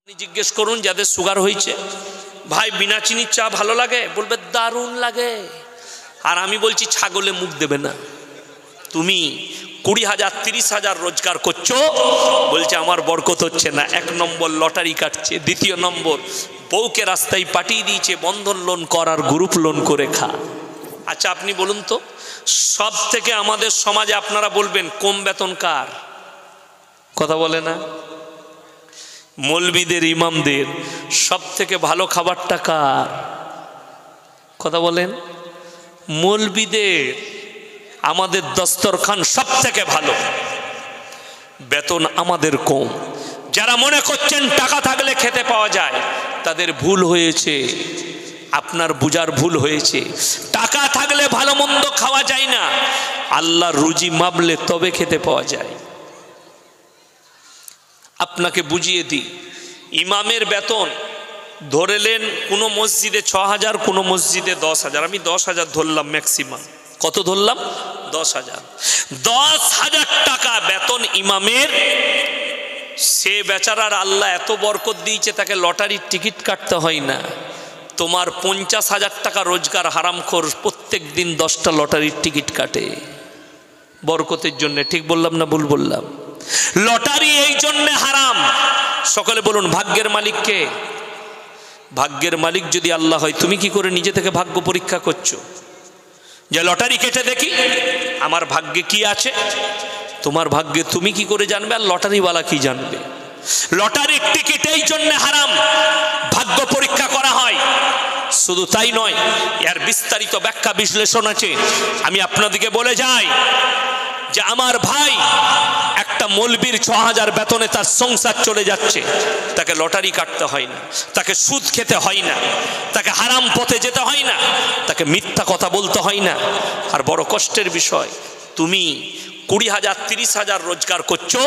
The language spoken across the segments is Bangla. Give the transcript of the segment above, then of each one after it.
আপনি জিজ্ঞেস করুন যাদের সুগার হয়েছে, ভাই বিনা চিনির চা ভালো লাগে? বলবে দারুণ লাগে। আর আমি বলছি ছাগলে মুখ দেবে না। তুমি 20,000 30,000 রোজগার করছো, বলছে আমার বরকত হচ্ছে না। 1 নম্বর লটারি কাটছে, 2 নম্বর বউকে রাস্তায় পাঠিয়ে দিয়েছে, বন্ধন লোন কর আর গ্রুপ লোন করে খা। আচ্ছা আপনি বলুন তো, সব থেকে আমাদের সমাজে আপনারা বলবেন কম বেতন কার? কথা বলে না? মৌলবীদের, ইমামদের। সব থেকে ভালো খাবারটা কার? কথা বলেন। মৌলবীদের। আমাদের দস্তরখান সব থেকে ভালো, বেতন আমাদের কম। যারা মনে করছেন টাকা থাকলে খেতে পাওয়া যায়, তাদের ভুল হয়েছে। আপনার বুঝার ভুল হয়েছে। টাকা থাকলে ভালো মন্দ খাওয়া যায় না, আল্লাহর রুজি মাপলে তবে খেতে পাওয়া যায়। আপনাকে বুঝিয়ে দিই, ইমামের বেতন ধরেলেন কোনো মসজিদে 6,000, কোনো মসজিদে 10,000। আমি 10,000 ধরলাম ম্যাক্সিমাম। কত ধরলাম? 10,000। 10,000 টাকা বেতন ইমামের। সে বেচারার আল্লাহ এত বরকত দিয়েছে, তাকে লটারির টিকিট কাটতে হয় না। তোমার 50,000 টাকা রোজগার হারামখোর প্রত্যেক দিন 10টা লটারির টিকিট কাটে বরকতের জন্য। ঠিক বললাম না ভুল বললাম? লটারি এই জন্য হারাম। সকলে বলুন ভাগ্যের মালিক কে? ভাগ্যের মালিক যদি আল্লাহ হয়, তুমি কি করে নিজে থেকে ভাগ্য পরীক্ষা করছো? যে লটারি কেটে দেখি আমার ভাগ্যে কি আছে। তোমার ভাগ্যে তুমি কি করে জানবে, আর লটারিওয়ালা কি জানবে? লটারির টিকিট এই জন্য হারাম, ভাগ্য পরীক্ষা করা হয়। শুধু তাই নয়, এর বিস্তারিত ব্যাখ্যা বিশ্লেষণ আছে। আমি আপনাদেরকে বলে যাই যে আমার ভাই একটা মৌলবীর 6,000 বেতনে তার সংসার চলে যাচ্ছে। তাকে লটারি কাটতে হয় না, তাকে সুদ খেতে হয় না, তাকে হারাম পথে যেতে হয় না, তাকে মিথ্যা কথা বলতে হয় না। আর বড় কষ্টের বিষয়, তুমি 20,000 30,000 রোজগার করছো,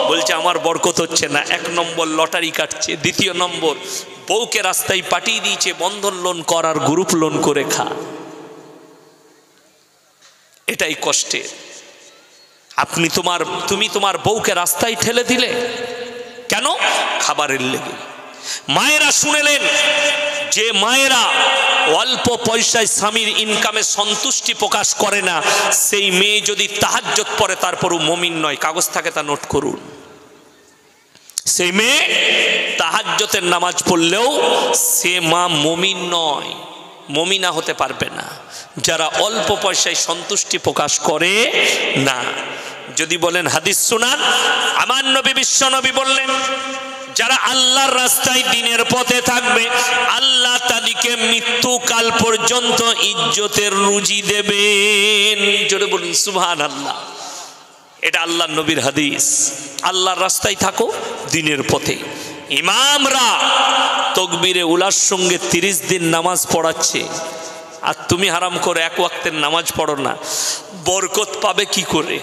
বলছে আমার বরকত হচ্ছে না। 1 নম্বর লটারি কাটছে, 2 নম্বর বউকে রাস্তায় পাঠিয়ে দিয়েছে, বন্ধন লোন কর আর গ্রুপ লোন করে খা। এটাই কষ্টের। তুমি তোমার বউকে রাস্তায় ঠেলে দিলে কেন? খাবারের লেগে। মায়েরা শুনেলেন, যে মায়েরা অল্প পয়সায় স্বামীর ইনকামে সন্তুষ্টি প্রকাশ করে না, সেই মেয়ে যদি তাহাজ্জুদ পড়ে তারপরও মুমিন নয়। কাগজ থাকে তা নোট করুন। সেই মেয়ে তাহাজ্জুদের নামাজ পড়লেও সে মা মুমিন নয়, মুমিনা হতে পারবে না। যারা অল্প পয়সায় সন্তুষ্টি প্রকাশ করে না। যদি বলেন হাদিস শুনান, আমার নবী বিশ্ব নবী বললেন, যারা আল্লাহর রাস্তায় দিনের পথে থাকবে, আল্লাহ তাদেরকে মৃত্যুকাল পর্যন্ত ইজ্জতের রুজি দেবেন। জোরে বলুন সুবহানাল্লাহ। এটা আল্লাহর নবীর হাদিস। আল্লাহর রাস্তায় থাকো দিনের পথে। ইমামরা তাকবীরে উলার সঙ্গে 30 দিন নামাজ পড়াচ্ছে, আর তুমি হারাম করে 1 ওয়াক্তের নামাজ পড়ো না, বরকত পাবে কি করে?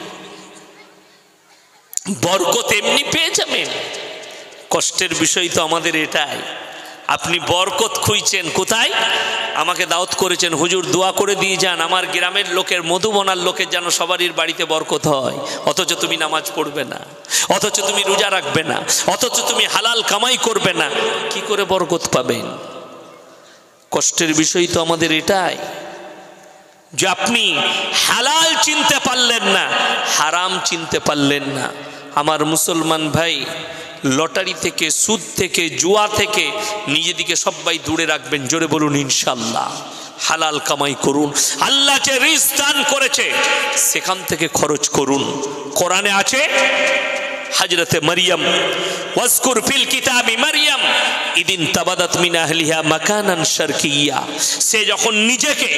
বরকত এমনি পেয়ে যাবেন। কষ্টের বিষয় তো আমাদের এটাই। আপনি বরকত খুঁজছেন কোথায়? আমাকে দাওয়াত করেছেন, হুজুর দোয়া করে দিয়ে যান আমার গ্রামের লোকের, মধুবনার লোকের যেন সবারই বাড়িতে বরকত হয়। অথচ তুমি নামাজ পড়বে না, অথচ তুমি রোজা রাখবে না, অথচ তুমি হালাল কামাই করবে না। কি করে বরকত পাবেন? কষ্টের বিষয় তো আমাদের এটাই, যে আপনি হালাল চিনতে পারলেন না, হারাম চিনতে পারলেন না। আমার মুসলমান ভাই, লটারি থেকে, সুদ থেকে, জুয়া থেকে নিজেদিকে সবাই দূরে রাখবেন। জোরে বলুন ইনশাআল্লাহ। হালাল কামাই করুন, আল্লাহ যে রিজক দান করেছে সেখান থেকে খরচ করুন। কোরআনে আছে হযরতে মারিয়াম, ওয়াজকুর ফিল কিতাবি মারিয়াম ইদিন তাবাদাত মিন আহলিহা মাকানান শারকিয়্যা। সে যখন নিজেকে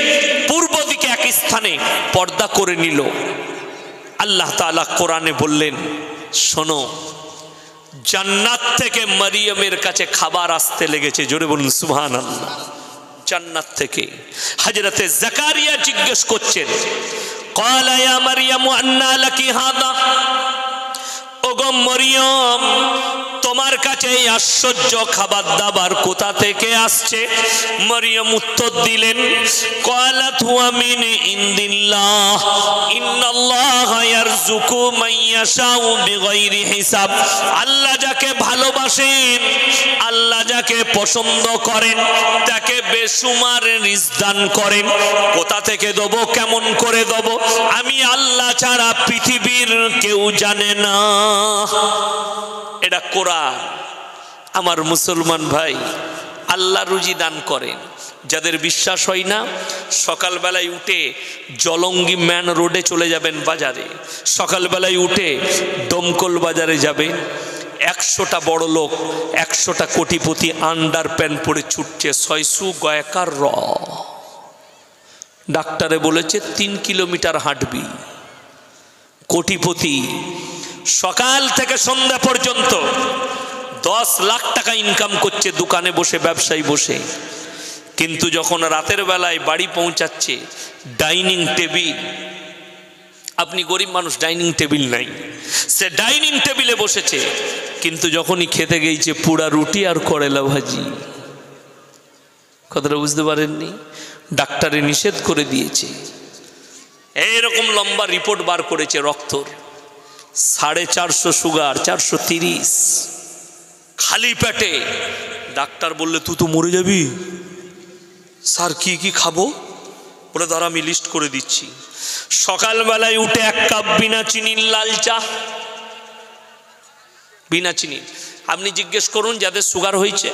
পূর্ব দিকে এক স্থানে পর্দা করে নিল, আল্লাহ তাআলা কোরআনে বললেন, শোনো, জান্নাত থেকে মারিয়ামের কাছে খাবার আসতে লেগেছে। জোরে বলুন সুবহানাল্লাহ। জান্নাত থেকে হযরতে জাকারিয়া জিজ্ঞেস করছেন, ক্বালা ইয়া মারিয়ামু আন্না লাকি হাদা। ওগো মরিয়ম, তোমার কাছে এই আশ্চর্য খাবার দাবার কোথা থেকে আসছে? মরিয়ম উত্তর দিলেন, ক্বালাত হুয়া মিন ইনদিল্লাহ ইন্নাল্লাহা ইয়ারযুকু মান ইয়াশাউ বিগাইরি হিসাব। আল্লাহ যাকে ভালোবাসেন যাকে পছন্দ করেন তাকে বেসুমার রিজক দান করেন। কোথা থেকে দেবো, কেমন করে দেবো, আমি আল্লাহ ছাড়া পৃথিবীর কেউ জানে না। এটা কোরআন। আমার মুসলমান ভাই, আল্লাহ রুজি দান করেন। যাদের বিশ্বাস হয় না, সকালবেলায় উঠে জলঙ্গি ম্যান রোডে চলে যাবেন বাজারে, সকালবেলায় উঠে দমকল বাজারে যাবেন, 100টা বড় লোক, 100টা কোটিপতি আন্ডার প্যান্ট পরে ছুটছে, 600 গয়কার র। ডাক্তারে বলেছে 3 কিলোমিটার হাঁটবি। কোটিপতি সকাল থেকে সন্ধ্যা পর্যন্ত 10 লাখ টাকা ইনকাম করছে দোকানে বসে, ব্যবসায়ী বসে, কিন্তু যখন রাতের বেলায় বাড়ি পৌঁছাচ্ছে, ডাইনিং টেবিল, আপনি গরিব মানুষ, ডাইনিং টেবিল নাই, সে ডাইনিং টেবিলে বসেছে, কিন্তু যখনই খেতে গিয়েছে পুরা রুটি আর করেলা ভাজি। কথাটা বুঝতে পারেননি? ডাক্তারে নিষেধ করে দিয়েছে। এইরকম লম্বা রিপোর্ট বার করেছে রক্তর, 450 সুগার, 430, খালি পেটে। ডাক্তার বললে তুই তো মরে যাবি। স্যার কি কি খাবো? বলে ধর আমি লিস্ট করে দিচ্ছি। সকালবেলায় উঠে 1 কাপ বিনা চিনির লাল চা, বিনা চিনি। আপনি জিজ্ঞেস করুন যাদের সুগার হয়েছে,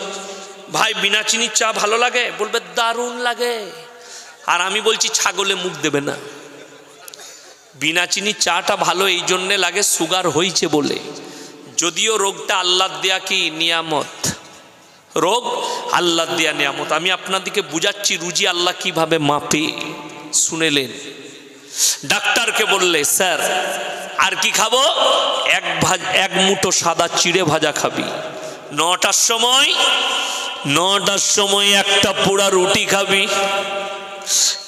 ভাই বিনা চিনির চা ভালো লাগে? বলবে দারুণ লাগে। আর আমি বলছি ছাগলে মুখ দেবে না। বিনা চিনির চাটা ভালো এই জন্যে লাগে, সুগার হয়েছে বলে। যদিও রোগটা আল্লাহ দেয়া কি নিয়ামত, রোগ আল্লাহ দেয়া নিয়ামত। আমি আপনাদেরকে বুঝাচ্ছি রুজি আল্লাহ কিভাবে মাপে, শুনেলেন? ডাক্তারকে বললে স্যার আর কি খাবো? এক মুঠো সাদা চিড়ে ভাজা খাবি। 9টার সময় একটা পোড়া রুটি খাবি,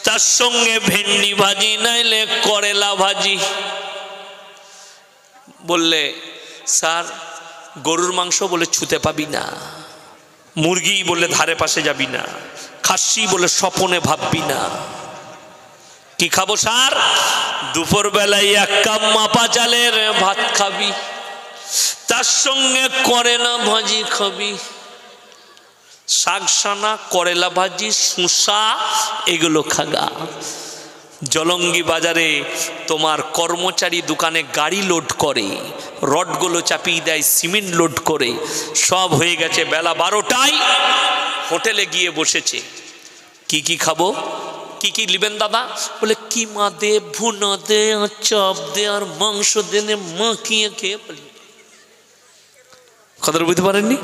তার সঙ্গে ভেন্ডি ভাজি নাইলে করেলা ভাজি। বললে স্যার গরুর মাংস? বলে ছুতে পাবি না। মুরগি? বলে ধারে পাশে যাবি না। খাসি? বলে স্বপনে ভাববি না। কি খাবো স্যার? দুপুর বেলায় 1 কাপ মাপা চালের ভাত খাবি, তার সঙ্গে করেলা ভাজি খাবি, শাকসানা, করেলা ভাজি, শসা, এগুলো খাগা। জলঙ্গি বাজারে তোমার কর্মচারী দোকানে গাড়ি লোড করে, রডগুলো চাপিয়ে দেয়, সিমেন্ট লোড করে, সব হয়ে গেছে। বেলা 12টায় হোটেলে গিয়ে বসেছে। কি কি খাবো? কি কি নেবেন দাদা? বলে কিমা দে, ভুনা দে, চাপ দে, আর মাংস দেনে মাখিয়ে খেয়ে বলি। কথা বুঝতে পারেননি?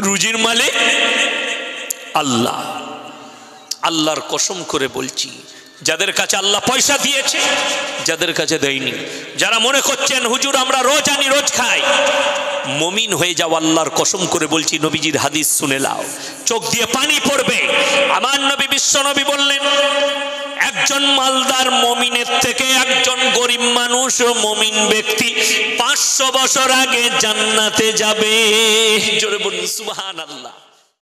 রুজির মালিক আল্লাহ। আল্লাহর কসম করে বলছি, যাদের কাছে আল্লাহ পয়সা দিয়েছে, যাদের কাছে দেয়নি, যারা মনে করছেন হুজুর আমরা রোজ আনি রোজ খাই, মুমিন হয়ে যাও। আল্লাহর কসম করে বলছি, নবীজির হাদিস শুনে লাও, চোখ দিয়ে পানি পড়বে। আমার নবী, বিশ্ব নবী বললেন, একজন মালদার মুমিনের থেকে একজন গরিব মানুষ ও মুমিন ব্যক্তি 500 বছর আগে জান্নাতে যাবে। জোরে বলুন সুবহানাল্লাহ।